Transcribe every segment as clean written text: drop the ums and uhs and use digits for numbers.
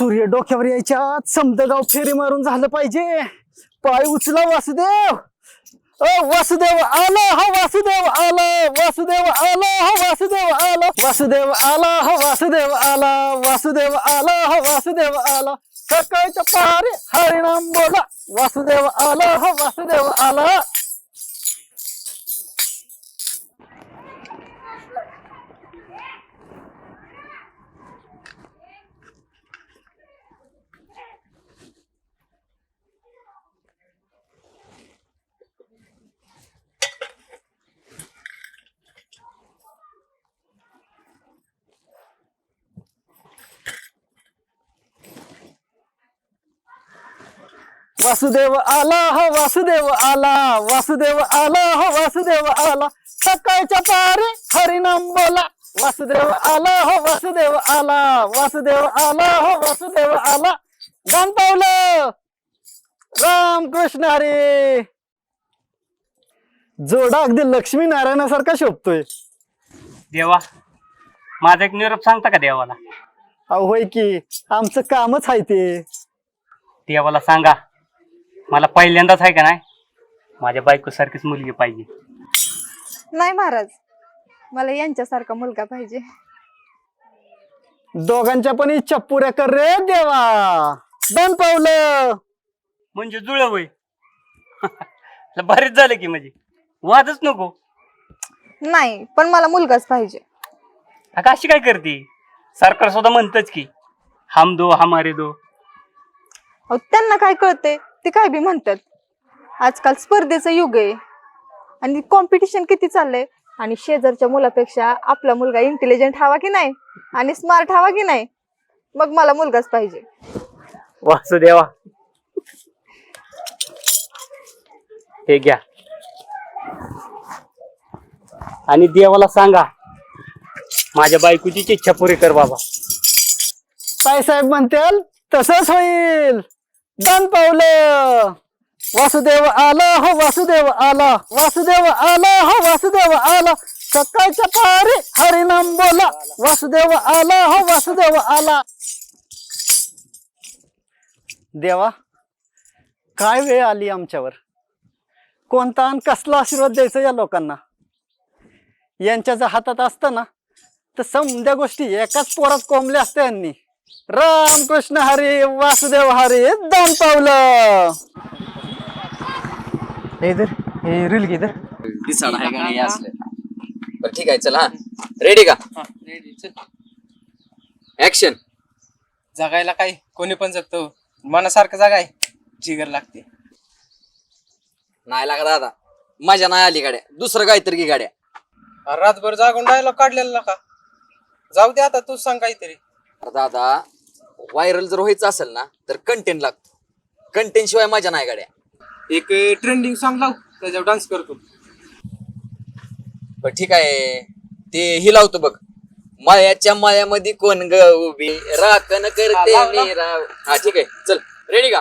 सूर्य डोक्यावर यायच्या आत समद गाव फेरी मारून झालं पाहिजे. पाय उचला वासुदेव. वासुदेव आला हा वासुदेव आला. वासुदेव आला हा वासुदेव आला. वासुदेव आला हा वासुदेव आला. वासुदेव आला हा वासुदेव आला. सकाळच्या पहारे हरिनाम बोला. वासुदेव आला हा वासुदेव आला. वासुदेव आला हा वासुदेव आला. वासुदेव आला हा वासुदेव आला. सकाळच्या पारे हरिनाम बोला. वासुदेव आला हा वासुदेव आला. वासुदेव आला हा वासुदेव आला. गाण पावलं. राम कृष्ण हरी. जोडा अगदी लक्ष्मी नारायणासारखा शोभतोय. देवा माझा एक निरोप सांगता का देवाला? अहो होय की, आमचं कामच आहे ते. देवाला सांगा मला पहिल्यांदाच आहे का नाही माझ्या बायको सारखीच मुलगी पाहिजे. नाही महाराज, मला यांच्यासारखा मुलगा पाहिजे. दोघांच्या पण इच्छा पुऱ्या कर रे देवा. गाण पावलं. म्हणजे जुळ होय. बरेच झालं की, म्हणजे वादच नको. नाही, पण मला मुलगाच पाहिजे. अगं अशी काय करते? सरकार सुद्धा म्हणतच की हम दो हमारे दो. अहो त्यांना काय कळते, ते काय बी म्हणतात. आजकाल स्पर्धेचं युग आहे आणि कॉम्पिटिशन किती चाललंय. आणि शेजारच्या मुलापेक्षा आपला मुलगा इंटेलिजंट हवा की नाही आणि स्मार्ट हवा की नाही. मग मला मुलगाच पाहिजे. वासुदेवा हे घ्या आणि देवाला सांगा माझ्या बायकोची इच्छा पुरी कर बाबा. साहेब म्हणतील तसंच होईल. गाण पावलं. वासुदेव आला हा वासुदेव आला. वासुदेव आला हा वासुदेव आला. सकाळच्या पारी हरिनाम बोला. वासुदेव आला हा वासुदेव आला. देवा काय वेळ आली आमच्यावर. कोणता आणि कसला आशीर्वाद द्यायचा या लोकांना. यांच्या जर हातात असतं तर समध्या गोष्टी एकाच पोरात कोंबल्या असत्या यांनी. राम कृष्ण हरी. वासुदेव हरी. दान पावलं. इधर हे रील घे इधर. दिसाड आहे गाणी असले. बरं ठीक आहे, चल. हा रेडी का? ऍक्शन. जगायला काय कोणी पण जगतो, मनासारखं जगाय जिगर लागते. नाही लागा दादा, मजा नाही आली गाड्या. दुसरं काहीतरी की गाड्या. रातभर जागून डायलॉग काढलेला का? जाऊ दे आता, तूच सांग काहीतरी. अरे दादा, व्हायरल जर व्हायचं असेल ना तर कंटेंट लागतो. कंटेंट शिवाय मजा नाही गाड्या. एक ट्रेंडिंग सॉन्ग लाव, त्याच्यावर डान्स करतो. बरं ठीक आहे, ते ही लावतो बघ. मायाच्या मायामध्ये कोण ग उभी राखण करते लाव, लाव. मी राव. हा ठीक आहे, चल. रेडी का?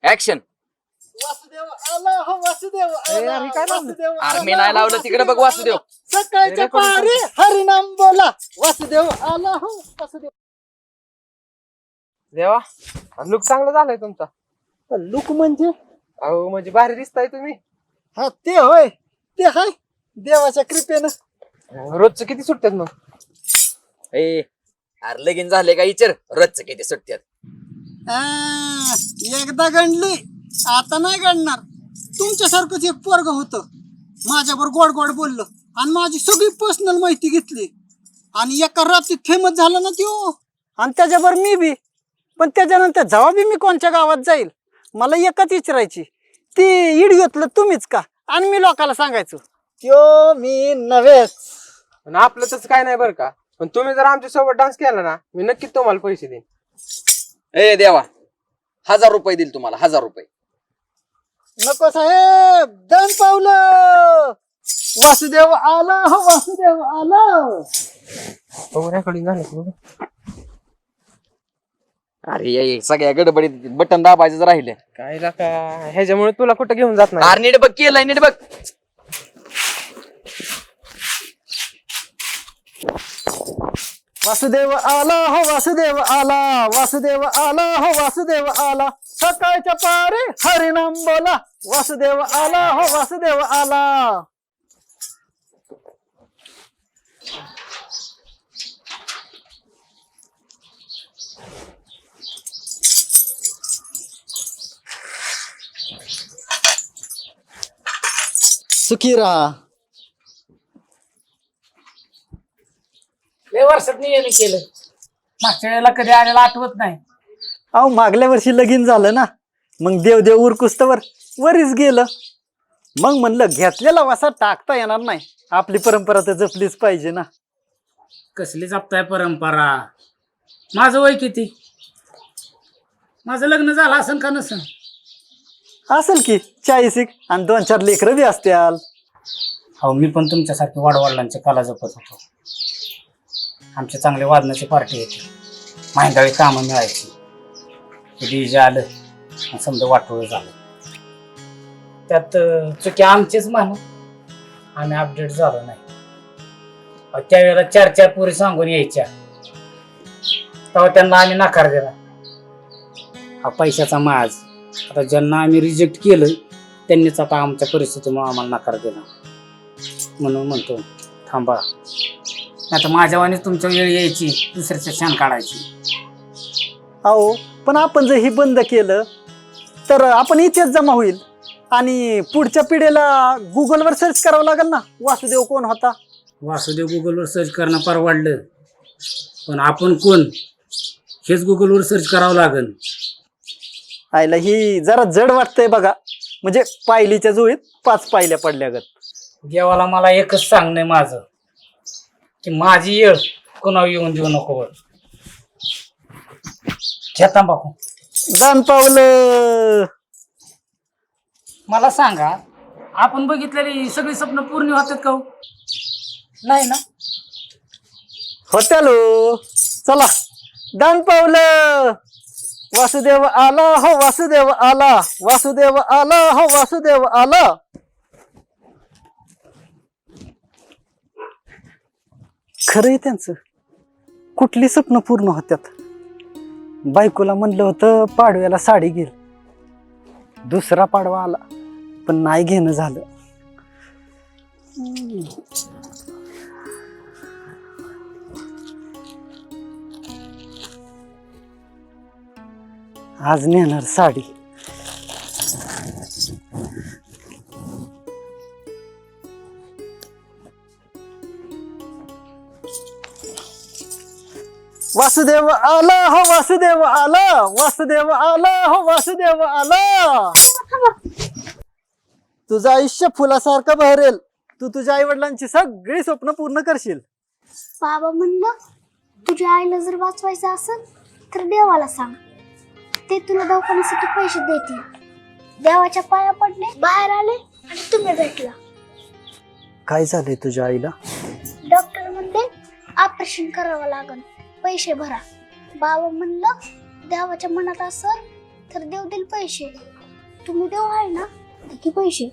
ऍक्शन. वासुदेव आला हा वासुदेव आला. वासुदेव अरे मी नाही लावलं, तिकडे बघ वासुदेव. सकाळच्या पारी हरिनाम बोला. वासुदेव आला हो वासुदेव. देवा लुक चांगला झालाय तुमचा. लुक म्हणजे? अहो म्हणजे भारी दिसताय तुम्ही. हा ते होय, ते हाय देवाच्या कृपेनं. रोजचं किती सुटतात मग? ए अरे लगीन झाले का इचर रच किती सुट्ट्यात. एकदा गणली आता नाही गणणार. तुमच्यासारखंच एक पोरग होतं, माझ्यावर गोड गोड बोललं आणि माझी सगळी पर्सनल माहिती घेतली आणि एका रात्रीत फेमस झाला ना त्यो. आणि त्याच्यावर मी बी. पण त्याच्यानंतर जेव्हा बी मी कोणत्या गावात जाईल मला एकच विचारायची, ती इडिओतलं तुम्हीच का? आणि मी लोकांना सांगायचो त्यो मी नव्हेच. आणि आपलं तसं काय नाही बरं का. पण तुम्ही जर आमच्या सोबत डान्स केला ना, मी नक्कीच तुम्हाला पैसे देईन. ए देवा, 1000 रुपये देईल तुम्हाला. 1000 रुपये. नको साहेब, दान पावलं. वासुदेव आला हो वासुदेव आला. रेकॉर्डिंग झालं. अरे ये सगळ्या गडबडीत बटन दाबायचं राहिले. काय का ह्याच्यामुळे तुला कुठं घेऊन जात नाही. अरे नीट बघ, केलंय नीट बघ. वासुदेव आला हो वासुदेव आला, वासुदेव आला हो वासुदेव आला, सकाळच्या पारी हरिनाम बोला, वासुदेव आला हो वासुदेव आला. सुखी राहा. लय वर्षात येणं केलं, मागच्या वेळेला कधी आलेला आठवत नाही. अहो मागल्या वर्षी लगीन झालं ना, मग देव देव उरकुस्तवर वरीच गेलं. मग म्हणलं घेतलेला वासा टाकता येणार नाही, आपली परंपरा तर जपलीच पाहिजे ना. कसली जपताय परंपरा? माझं वय किती? माझं लग्न झालं असन का नसन? असेल की 40 आणि 2-4 लेकरं बी असत्याल. हो, मी पण तुमच्यासारखी वाडवडिलांची कला जपत होतो. आमचे चांगले वादनाची पार्टी होती, महिंदाळी कामं मिळायची. डीजे आलं आणि समजा वाटोळ झालं. त्यात चुकी आमचीच म्हणा, आम्ही अपडेट झालो नाही. त्यावेळेला 4-4 पोरी सांगून यायच्या, तेव्हा त्यांना आम्ही नकार दिला. हा पैशाचा माज. आता ज्यांना आम्ही रिजेक्ट केलं त्यांनीच आता आमच्या परिस्थितीमुळे आम्हाला नकार दिला. म्हणून म्हणतो थांबा, नाही तर माझ्यावानीच तुमच्या वेळ यायची, दुसऱ्याच्या शान काढायची. अहो पण आपण जर हे बंद केलं तर आपण इथेच जमा होईल आणि पुढच्या पिढीला गुगलवर सर्च करावं लागेल ना, वासुदेव कोण होता. वासुदेव गुगलवर सर्च करणं परवडलं, पण आपण कोण हेच गुगलवर सर्च करावं लागेल. आयला ही जरा जड वाटतंय बघा, म्हणजे पायलीच्या जुळीत 5 पायल्या पडल्यागत. देवाला मला एकच सांगणं आहे माझं, की माझी येळ कोणावर येऊन देऊ नको. घ्या तंबाखू. दान पावलं. मला सांगा, आपण बघितलेली सगळी स्वप्न पूर्ण होतात का हो? नाही ना. होत्यालो. चला दान पावलं. वासुदेव आला हो वासुदेव आला, वासुदेव आला हो वासुदेव आला. खरंय त्यांचं, कुठली स्वप्न पूर्ण होत्यात. बायकोला म्हणलं होतं पाडव्याला साडी घेईल, दुसरा पाडवा आला पण नाही घेणं झालं. आज नेणार साडी. वासुदेव आला हो वासुदेव आला, वासुदेव आला हो वासुदेव आला. तुझं आयुष्य फुलासारखं बहरेल, तू तुझ्या आई वडिलांची सगळी स्वप्न पूर्ण करशील. बाबा म्हणलं, तुझ्या आईला जर वाचवायचं असेल तर देवाला सांग, ते तुला दवाखान्यासाठी पैसे देतील. देवाच्या पाया पडले, बाहेर आले आणि तुम्ही भेटला. काय झालंय तुझ्या आईला? डॉक्टर म्हणले ऑपरेशन करावं लागल, पैसे भरा. बाबा म्हणलं, देवाच्या मनात असेल तर देव देईल पैसे. तुम्ही देव आहे ना, दे की पैसे.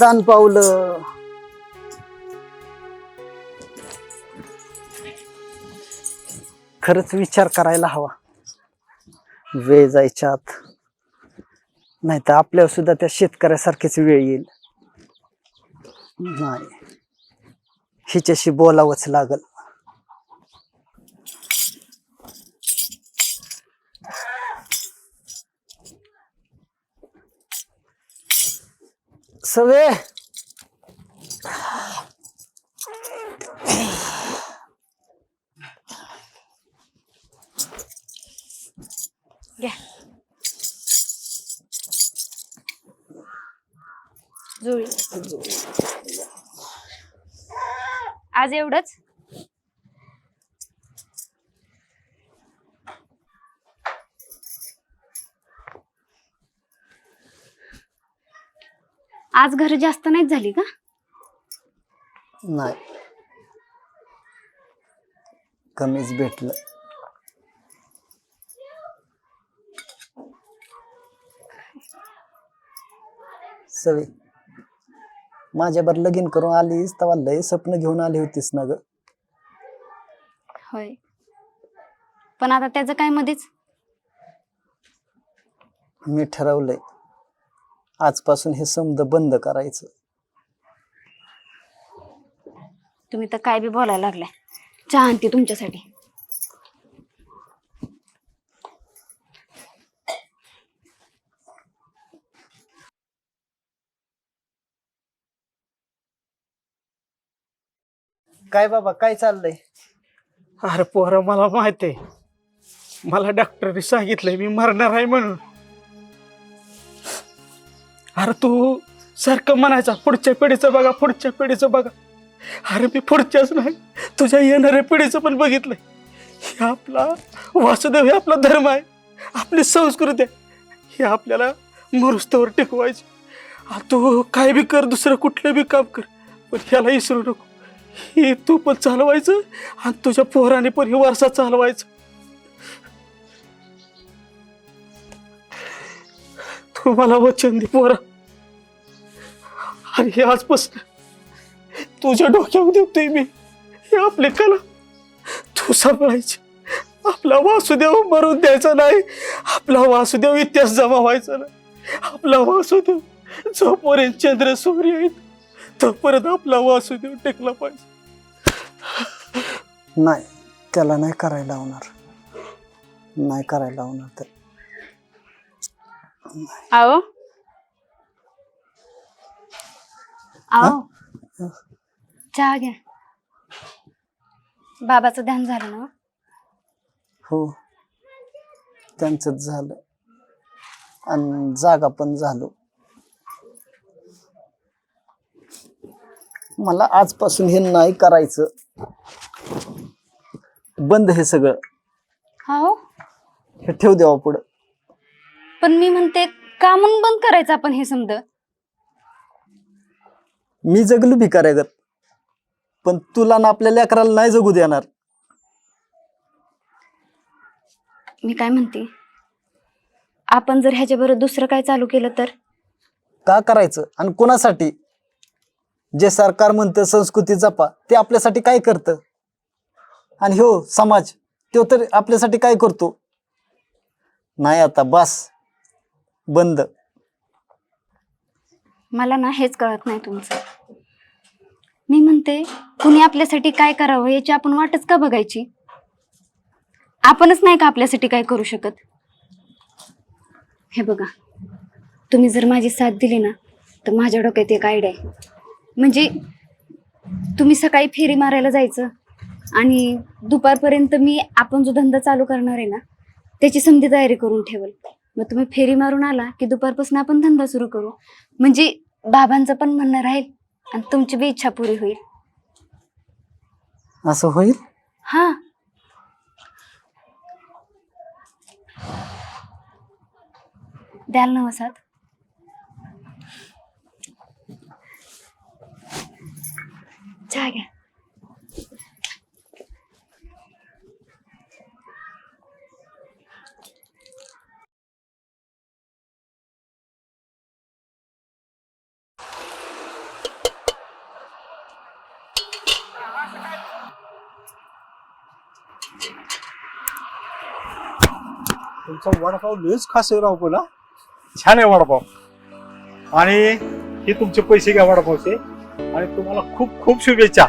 दान पावलं. खरंच विचार करायला हवा, वेळ जायच्या आत, नाही तर आपल्यावर सुद्धा त्या शेतकऱ्यासारखीच वेळ येईल. नाही, हिच्याशी बोलावंच लागल. सवे घ्या. जुळी. आज एवढंच. आज घर जास्त नाहीच झाली का? नाही, कमीच भेटलं. सवे, माझ्यावर लगीन करून आलीस तेव्हा लय स्वप्न घेऊन आली होतीस ना ग. होय, पण आता त्याचं काय मध्येच? मी ठरवलंय आजपासून हे समज बंद करायचं. तुम्ही तर काय बी बोलायला लागलाय. चहा आणते तुमच्यासाठी. काय बाबा, काय चाललंय? अरे पोरं, मला माहित आहे, मला डॉक्टरने सांगितलंय मी मरणार आहे म्हणून. अरे तू सारखं म्हणायचा पुढच्या पिढीचं बघा, पुढच्या पिढीचं बघा. अरे मी पुढच्याच नाही, तुझ्या येणाऱ्या पिढीचं पण बघितलंय. हे आपला वासुदेव, हे आपला धर्म आहे, आपली संस्कृती आहे, हे आपल्याला मरुस्तवर टिकवायची. तू काय बी कर, दुसरं कुठलं बी काम कर, पण ह्याला विसरू नको. हे तू पण चालवायचं आणि तुझ्या पोराने पण हे वारसा चालवायचं. तू मला वचन दे पोरा, आणि हे आजपासून तुझ्या डोक्यावर देतोय मी, हे आपले कला तू सांभाळायची. आपला वासुदेव मरून द्यायचा नाही, आपला वासुदेव इतिहास जमा व्हायचा नाही. आपला वासुदेव जोपर्यंत चंद्र सूर्य आहेत तोपर्यंत आपला वासुदेव टेकला पाहिजे. नाही, त्याला नाही करायला लावणार, नाही करायला लावणार तर. आओ आओ, चहा घ्या. बाबाचं ध्यान झालं ना? हो, त्यांचंच झालं आणि जागा पण झालो. मला आजपासून हे नाही करायचं, बंद हे सगळं. हो, हे ठेव देवा पुढं. पण मी म्हणते का म्हणून बंद करायचं आपण हे समज? मी जगलो भिकाऱ्यागत, पण तुला ना आपल्या लेकराला नाही जगू देणार. मी काय म्हणते, आपण जर ह्याच्याबरोबर दुसरं काय चालू केलं तर? का करायचं आणि कोणासाठी? जे सरकार म्हणतं संस्कृती जपा, ते आपल्यासाठी काय करतं? आणि हो समाज, तो तर आपल्यासाठी काय करतो? नाही, आता बस, बंद. मला ना हेच कळत नाही तुमचं. मी म्हणते कुणी आपल्यासाठी काय करावं याची आपण वाटच का बघायची? आपणच नाही का आपल्यासाठी काय करू शकत? हे बघा, तुम्ही जर माझी साथ दिली ना तर माझ्या डोक्यात एक आयडिया आहे. म्हणजे तुम्ही सकाळी फेरी मारायला जायचं आणि दुपारपर्यंत मी आपण जो धंदा चालू करणार आहे ना त्याची समधी तयारी करून ठेवल. मग तुम्ही फेरी मारून आला की दुपारपासून आपण धंदा सुरू करू. म्हणजे बाबांचं पण म्हणणं राहील आणि तुमची बी इच्छा पुरी होईल. असं होईल? हा, द्याल ना साथ? चहा घ्या. तुमचा वडापाव लयच खास आहे राव. पण छान आहे वडापाव. आणि हे तुमचे पैसे घ्या वडापावचे, आणि तुम्हाला खूप खूप शुभेच्छा.